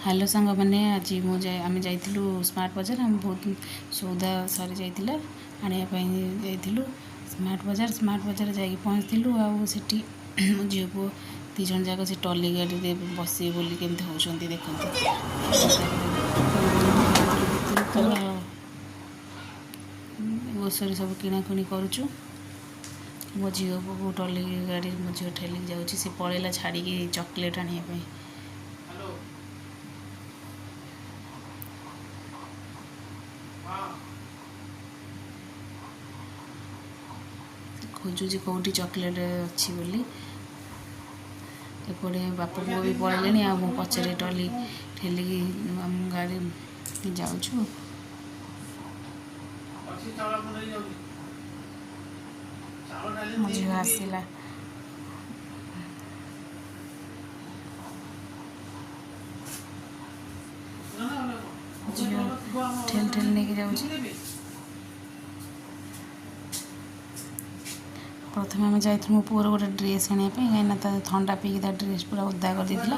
Hello सांग मैंने आज आम जाइलु स्मार्ट बजार आम बहुत सौदा सारी जाइला आने स्मार्ट बजार जा पहुँचलु आठी मो झील पु दीज जाक से टली गाड़ी बसे बोली केमती होती देखते ग्रोसरी सब किणाकुणी करुचु मो झील को टली गाड़ी मो झील ठेलिक जाऊँगी सी पलैला छाड़ी चॉकलेट आने खोजुची कौटी चॉकलेट अच्छी बोली एपटे बाप पुओ भी पलैले आ पचरे टली ठेलिकी आम गाड़ी जाऊँ झील आसला झील ठेल ठेल नहीं जाऊँ प्रथम आम जा मो पुअर गोटे ड्रेस आने कहीं ठंडा पीक ड्रेस पूरा ओदा कर देता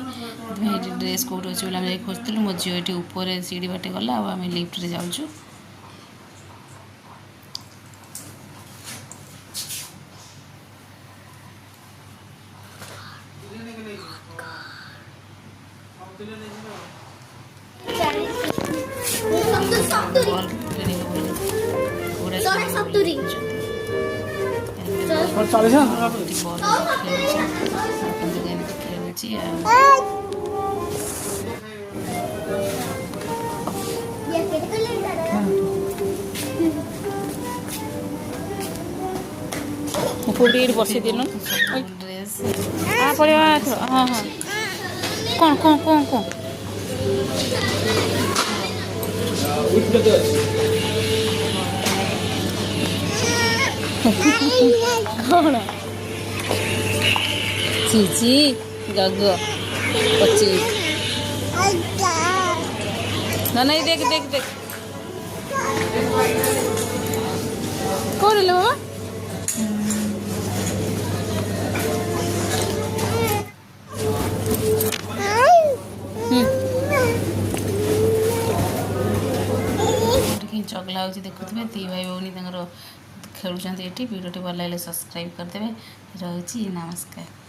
ड्रेस कौट अच्छे बोले आम खोजूँ मो झील ये ऊपर सीढ़ी बाटे गला आम लिफ्ट रे जाऊँ फुटी बसी दिन ड्रेस हाँ हाँ हाँ कौन कौन कौन कौन कौन चीची गग पची ना नहीं देख देख देख कौन लो बाबा चगला हो देखुए दी भाई भौनी खेलुँच ये वीडियो भल लगे सब्सक्राइब करदे रही नमस्कार।